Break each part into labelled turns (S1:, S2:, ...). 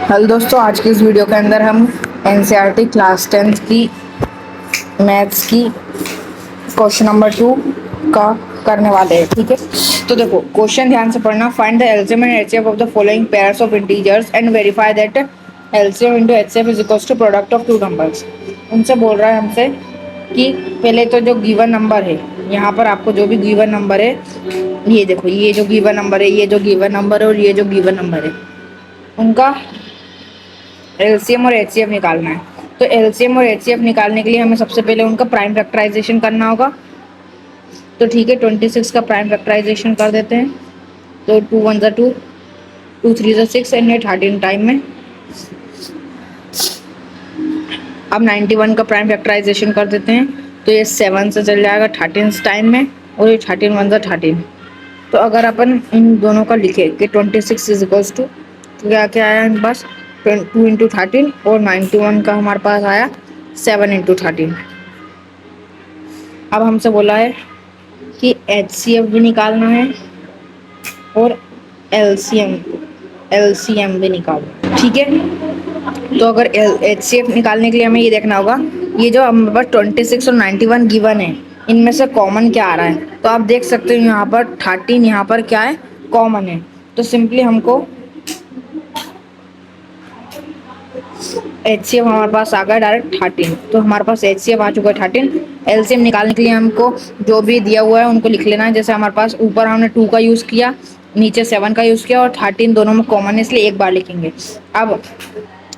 S1: Hello दोस्तों, आज की इस वीडियो के अंदर हम एनसीईआरटी क्लास 10th की मैथ्स की क्वेश्चन नंबर 2 का करने वाले हैं। ठीक है, तो देखो क्वेश्चन ध्यान से पढ़ना। Find the LCM and HCF of the following pairs of integers and verify that LCM into HCF is equals to product of two numbers. उनसे बोल रहा है हमसे कि पहले तो जो गिवन नंबर है, यहाँ पर आपको जो भी गिवन नंबर है, ये देखो, ये जो गिवन नंबर है, ये जो गिवन नंबर है और ये जो गिवन नंबर है, उनका एलसीएम और एचसीएफ निकालना है। तो एलसीएम और एचसीएफ निकालने के लिए हमें सबसे पहले उनका प्राइम फैक्टराइजेशन करना होगा। तो ठीक है, 26 का प्राइम फैक्टराइजेशन कर देते हैं। तो 2 1 ज़ा 2, 2 3 ज़ा 6 एंड ये 13 टाइम में। अब 91 का प्राइम फैक्टराइजेशन कर देते हैं। तो ये 7 से चल जाएगा 13 टाइम में, और ये 13 1 ज़ा 13। तो अगर अपन इन दोनों का लिखे कि 26 इज इक्वल्स टू, क्या क्या आया हमारे पास, 2 इंटू 13, और 91 का हमारे पास आया 7 इंटू 13। अब हमसे बोला है कि एचसीएफ भी निकालना है और एलसीएम एलसीएम भी निकालना है। ठीक है, तो अगर एचसीएफ निकालने के लिए हमें ये देखना होगा, ये जो हमारे पास 26 और 91 गिवन है, इनमें से कॉमन क्या आ रहा है। तो आप देख सकते हो यहाँ पर 13 यहाँ पर क्या है, कॉमन है। तो सिंपली हमको एचसीएफ हमारे पास आ गया डायरेक्ट 13। तो हमारे पास एचसीएफ आ चुका है 13। एलसीएम निकालने के लिए हमको जो भी दिया हुआ है उनको लिख लेना है। जैसे हमारे पास ऊपर हमने 2 का यूज़ किया, नीचे 7 का यूज़ किया, और 13 दोनों में कॉमन है इसलिए एक बार लिखेंगे। अब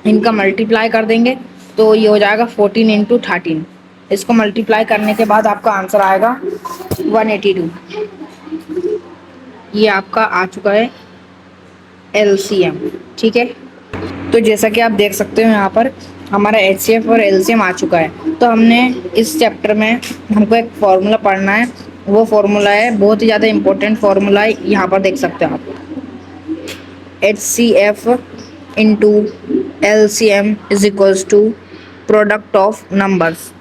S1: इनका मल्टीप्लाई कर देंगे तो ये हो जाएगा 14 इंटू 13। इसको मल्टीप्लाई करने के बाद आपका आंसर आएगा 182। ये आपका आ चुका है एलसीएम। ठीक है, तो जैसा कि आप देख सकते हो यहाँ पर हमारा एचसीएफ और एलसीएम आ चुका है। तो हमने इस चैप्टर में हमको एक फॉर्मूला पढ़ना है। वो फॉर्मूला है, बहुत ही ज़्यादा इंपॉर्टेंट फॉर्मूला है, यहाँ पर देख सकते हो आप। HCF into LCM is equals to product of numbers.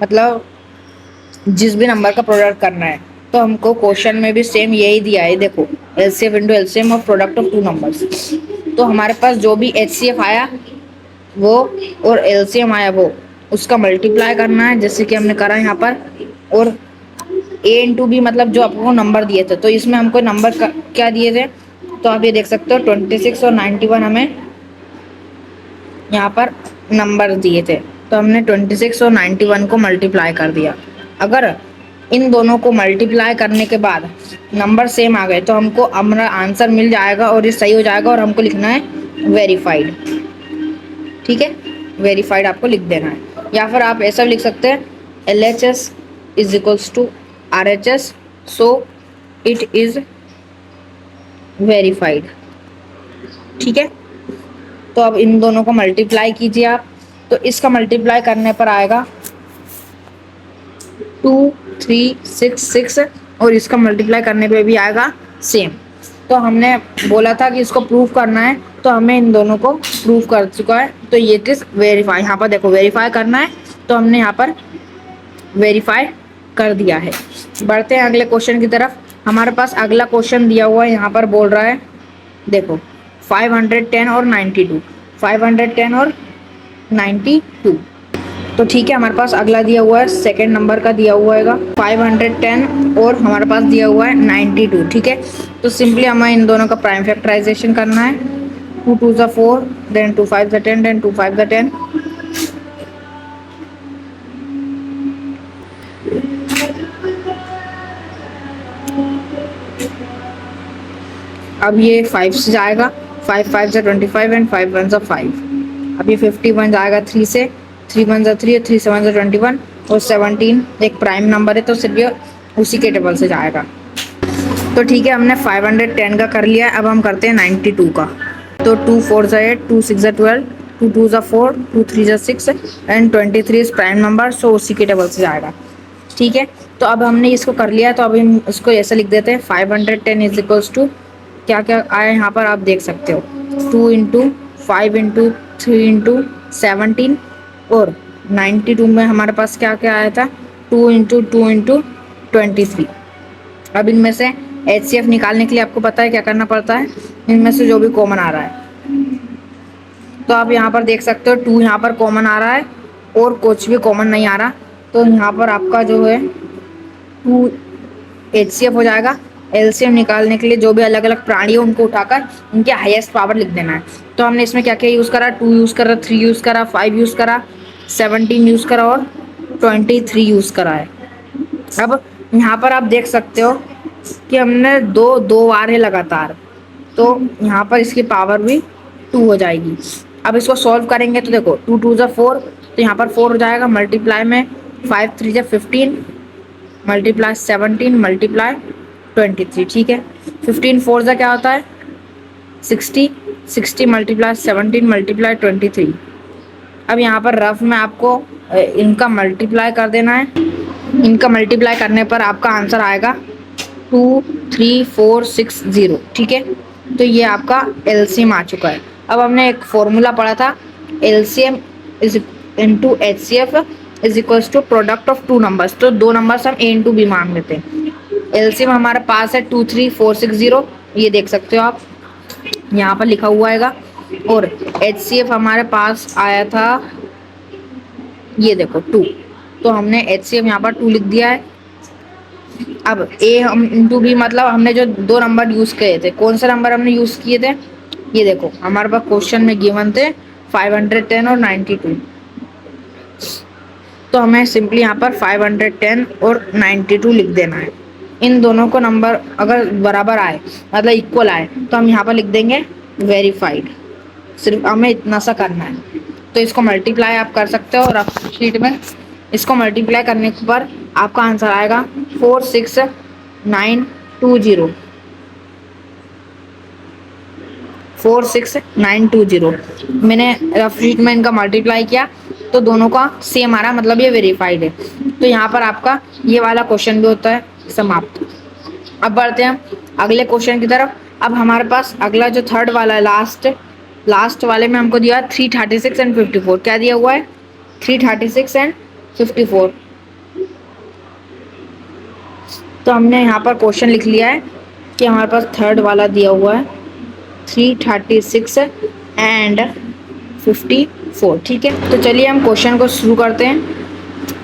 S1: मतलब जिस भी नंबर का प्रोडक्ट करना है, तो हमको क्वेश्चन में भी सेम यही दिया है। देखो, LCF into LCM of product of two numbers. तो हमारे पास जो भी एचसीएफ आया वो और एलसीएम आया वो, उसका मल्टीप्लाई करना है जैसे कि हमने करा यहाँ पर। और ए इंटू बी मतलब जो आपको नंबर दिए थे, तो इसमें हमको नंबर क्या दिए थे, तो आप ये देख सकते हो 26 और 91 हमें यहाँ पर नंबर दिए थे। तो हमने 26 और 91 को मल्टीप्लाई कर दिया। अगर इन दोनों को मल्टीप्लाई करने के बाद नंबर सेम आ गए तो हमको हमारा आंसर मिल जाएगा और ये सही हो जाएगा, और हमको लिखना है वेरीफाइड। ठीक है, वेरीफाइड आपको लिख देना है। या फिर आप ऐसा लिख सकते हैं, LHS is equals to RHS, so it is verified. ठीक है, तो अब इन दोनों को मल्टीप्लाई कीजिए आप। तो इसका मल्टीप्लाई करने पर आएगा 2 3 6 6, और इसका मल्टीप्लाई करने पे भी आएगा सेम। तो हमने बोला था कि इसको प्रूफ करना है, तो हमें इन दोनों को प्रूफ कर चुका है। तो ये चीज़ वेरीफाई, यहाँ पर देखो वेरीफाई करना है, तो हमने यहाँ पर वेरीफाई कर दिया है। बढ़ते हैं अगले क्वेश्चन की तरफ। हमारे पास अगला क्वेश्चन दिया हुआ है, यहाँ पर बोल रहा है, देखो 510 और 92, 510 और 92। तो ठीक है, हमारे पास अगला दिया हुआ है, सेकंड नंबर का दिया हुआ है 510, और हमारे पास दिया हुआ है 92। ठीक है, तो सिंपली हमें इन दोनों का प्राइम फैक्टराइजेशन करना है। 2 2 ज़ा 4, देन 2 5 ज़ा 10, देन 2 5 ज़ा 10। अब ये 5 से जाएगा, 5 5 ज़ा 25 एंड 5 1 ज़ा 5। अब ये 51 जाएगा 3 से, 3 1 ज़ा 3, 3 7 ज़ा 21, और 17 एक प्राइम नंबर है तो सिर्फ ये उसी के टेबल से जाएगा। तो ठीक है, हमने 510 का कर लिया। अब हम करते हैं 92 का। तो 2 4 ज़ा 8, 2 6 ज़ा 12, 2 2 ज़ा 4, 2 3 ज़ा 6 एंड 23 इस प्राइम नंबर, सो उसी के टेबल से जाएगा। ठीक है, तो अब हमने इसको कर लिया, तो अब हम इसको ऐसे लिख देते हैं, 510 इज इक्वल्स टू क्या क्या आया यहाँ पर आप देख सकते हो, 2 इंटू 5 इंटू 3 इंटू 17, और 92 में हमारे पास क्या क्या आया था, 2 इंटू 2 इंटू 23। अब इनमें से एचसीएफ निकालने के लिए आपको पता है क्या करना पड़ता है, इनमें से जो भी कॉमन आ रहा है तो आप यहाँ पर देख सकते हो 2 यहाँ पर कॉमन आ रहा है और कुछ भी कॉमन नहीं आ रहा। तो यहाँ पर आपका जो है 2 HCF हो जाएगा। एलसीएम निकालने के लिए जो भी अलग अलग प्राणी है उनको उठाकर उनके हाईएस्ट पावर लिख देना है। तो हमने इसमें क्या क्या यूज़ करा, 2 यूज़ करा, 3 यूज़ करा, 5 यूज़ करा, 17 यूज़ करा और 23 यूज़ करा है। अब यहाँ पर आप देख सकते हो कि हमने दो दो बार है लगातार, तो यहाँ पर इसकी पावर भी 2 हो जाएगी। अब इसको सॉल्व करेंगे तो देखो 2 2 जा 4, तो यहाँ पर 4 हो जाएगा, मल्टीप्लाई में 5 3 जा 15, मल्टीप्लाई 17, मल्टीप्लाई 23। ठीक है, 15 4 जा क्या होता है 60, 60 मल्टीप्लाई 17 मल्टीप्लाई 23। अब यहाँ पर रफ में आपको इनका मल्टीप्लाई कर देना है। इनका मल्टीप्लाई करने पर आपका आंसर आएगा 23460। ठीक है, तो ये आपका एलसीएम आ चुका है। अब हमने एक फॉर्मूला पढ़ा था, LCM is into HCF is equals to product of two numbers. तो दो नंबर्स हम ए इंटू बी मान लेते हैं। एलसीएम हमारे पास है 23460, ये देख सकते हो आप, यहाँ पर लिखा हुआ आएगा। और एचसीएफ हमारे पास आया था, ये देखो 2, तो हमने एचसीएफ यहाँ पर 2 लिख दिया है। अब ए हम इंटू बी मतलब हमने जो दो नंबर यूज किए थे, कौन से नंबर हमने यूज किए थे, ये देखो हमारे पास क्वेश्चन में गिवन थे 510 और 92। तो हमें सिंपली यहाँ पर 510 और 92 लिख देना है। इन दोनों को नंबर अगर बराबर आए मतलब इक्वल आए तो हम यहाँ पर लिख देंगे वेरीफाइड। सिर्फ हमें इतना सा करना है। तो इसको मल्टीप्लाई आप कर सकते हो रफ शीट में। इसको मल्टीप्लाई करने पर आपका आंसर आएगा 46920, 46920। मैंने रफ शीट में इनका मल्टीप्लाई किया तो दोनों का सेम आ रहा, मतलब ये वेरीफाइड है। तो यहाँ पर आपका ये वाला क्वेश्चन भी होता है समाप्त। अब बढ़ते हैं अगले क्वेश्चन की तरफ। अब हमारे पास अगला जो थर्ड वाला है, लास्ट वाले में हमको दिया 336 एंड 54। क्या दिया हुआ है 336 एंड 54। तो हमने यहाँ पर क्वेश्चन लिख लिया है कि हमारे पास थर्ड वाला दिया हुआ है 336 एंड 54। ठीक है, तो चलिए हम क्वेश्चन को शुरू करते हैं।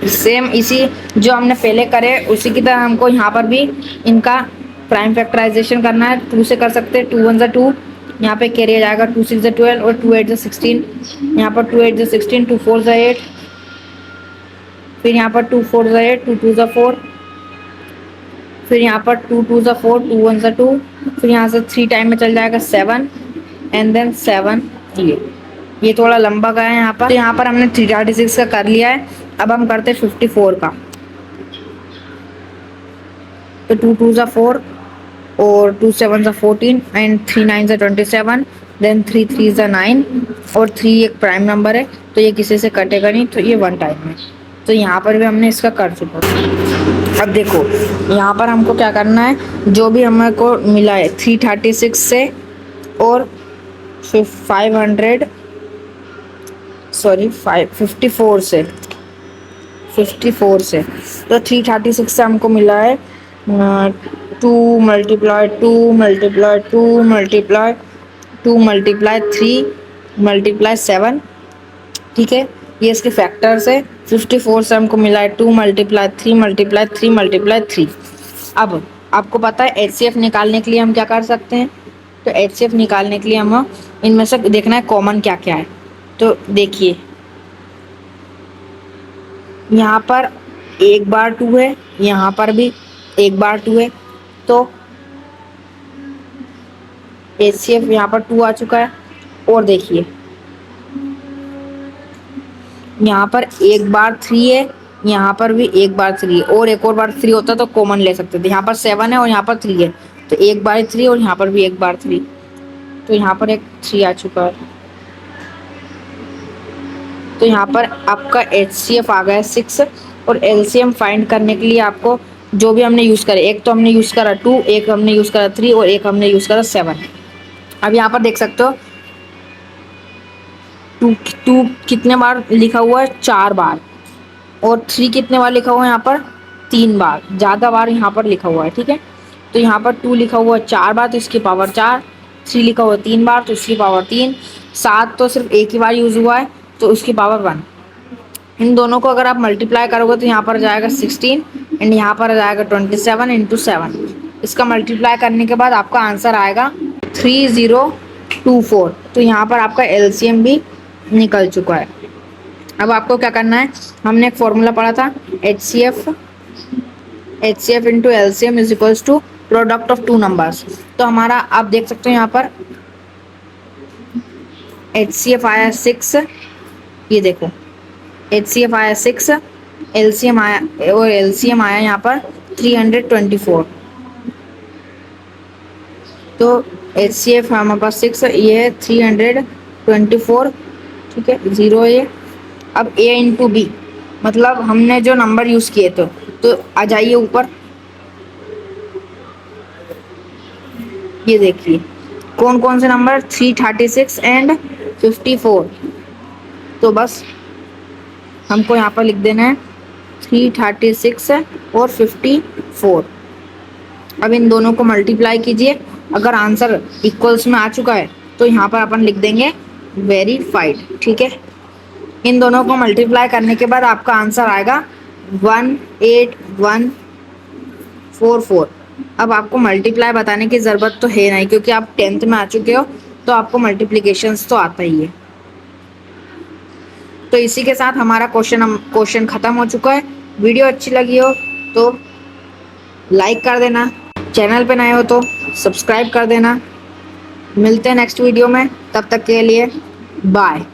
S1: सेम इसी जो हमने पहले करे उसी की तरह हमको यहाँ पर भी इनका प्राइम फैक्टराइजेशन करना है। 2 से कर सकते हैं, 2 1 जा 2, यहाँ पे कैरी आ जाएगा 2 6 जा 12 और 2 8 जा 16। यहाँ पर 2 8 जा 16, 2 4 जा 8, फिर यहाँ पर 2 4 जा 8, 2 2 जा 4, फिर यहाँ पर 2 2 जा 4, 2 1 जा 2, फिर यहाँ से 3 टाइम में चल जाएगा 7 एंड देन 7। ये थोड़ा लंबा गया है यहाँ पर। तो यहाँ पर हमने 336 का कर लिया है। अब हम करते हैं 54 का। तो 2 2 जा 4 और 2 7 जा 14 एंड 3 9 जा 27, देन 3 3 जा 9 और 3 एक प्राइम नंबर है तो ये किसी से कटेगा नहीं, तो ये 1 टाइम है। तो यहाँ पर भी हमने इसका कर चुका। अब देखो यहाँ पर हमको क्या करना है, जो भी हमें को मिला है 336 से और 54 से, 54 से। तो 336 से हमको मिला है 2 multiply 2 multiply 2 multiply 2 multiply 3 multiply 7। ठीक है, ये इसके फैक्टर्स है। 54 से हमको मिला है 2 मल्टीप्लाई 3 मल्टीप्लाई 3 मल्टीप्लाई 3। अब आपको पता है एचसीएफ निकालने के लिए हम क्या कर सकते हैं। तो एचसीएफ निकालने के लिए हम इनमें से देखना है कॉमन क्या क्या है। तो देखिए यहाँ पर एक बार 2 है, यहाँ पर भी एक बार 2 है, तो एचसीएफ यहाँ पर 2 आ चुका है। और देखिए यहाँ पर एक बार 3 है, यहाँ पर भी एक बार 3 है, और एक और बार 3 होता तो कॉमन ले सकते थे। यहाँ पर 7 है और यहाँ पर 3 है, तो एक बार 3 और यहाँ पर भी एक बार 3, तो यहाँ पर एक 3 आ चुका है। तो यहाँ पर आपका एचसीएफ आ गया 6। और एलसीएम फाइंड करने के लिए आपको जो भी हमने यूज़ करे, एक तो हमने यूज़ करा 2, एक हमने यूज़ करा 3 और एक हमने यूज़ करा 7। अब यहाँ पर देख सकते हो 2 कितने बार लिखा हुआ है 4 बार, और 3 कितने बार लिखा हुआ है यहाँ पर 3 बार, ज़्यादा बार यहाँ पर लिखा हुआ है। ठीक है, तो यहाँ पर 2 लिखा हुआ है 4 बार तो इसकी पावर 4, 3 लिखा हुआ है 3 बार तो इसकी पावर 3, 7 तो सिर्फ एक ही बार यूज हुआ है, तो उसकी पावर 1। इन दोनों को अगर आप मल्टीप्लाई करोगे तो यहाँ पर जाएगा 16 एंड यहाँ पर जाएगा 27 इंटू 7। इसका मल्टीप्लाई करने के बाद आपका आंसर आएगा 3024। तो यहाँ पर आपका एलसीएम भी निकल चुका है। अब आपको क्या करना है, हमने एक फॉर्मूला पढ़ा था, H C F into LCM is equals to product of two numbers. तो हमारा आप देख सकते हो यहाँ पर एच सी एफ आया 6, ये देखो एच सी एफ आया 6, एलसीएम आया और एलसीएम आया यहाँ पर 324। तो एच सी एफ हमारे पास 6, ये है 324, ठीक है, 0 ये। अब ए इंटू बी, मतलब हमने जो नंबर यूज किए थे, तो आ जाइए ऊपर, ये देखिए कौन कौन से नंबर, 336 एंड 54। तो बस हमको यहाँ पर लिख देना है 336 और 54। अब इन दोनों को मल्टीप्लाई कीजिए, अगर आंसर इक्वल्स में आ चुका है तो यहाँ पर अपन लिख देंगे वेरीफाइड, ठीक है। इन दोनों को मल्टीप्लाई करने के बाद आपका आंसर आएगा 18144। अब आपको मल्टीप्लाई बताने की ज़रूरत तो है नहीं, क्योंकि आप 10th में आ चुके हो, तो आपको मल्टीप्लिकेशंस तो आता ही है। तो इसी के साथ हमारा क्वेश्चन ख़त्म हो चुका है। वीडियो अच्छी लगी हो तो लाइक कर देना, चैनल पे नए हो तो सब्सक्राइब कर देना। मिलते हैं नेक्स्ट वीडियो में, तब तक के लिए बाय।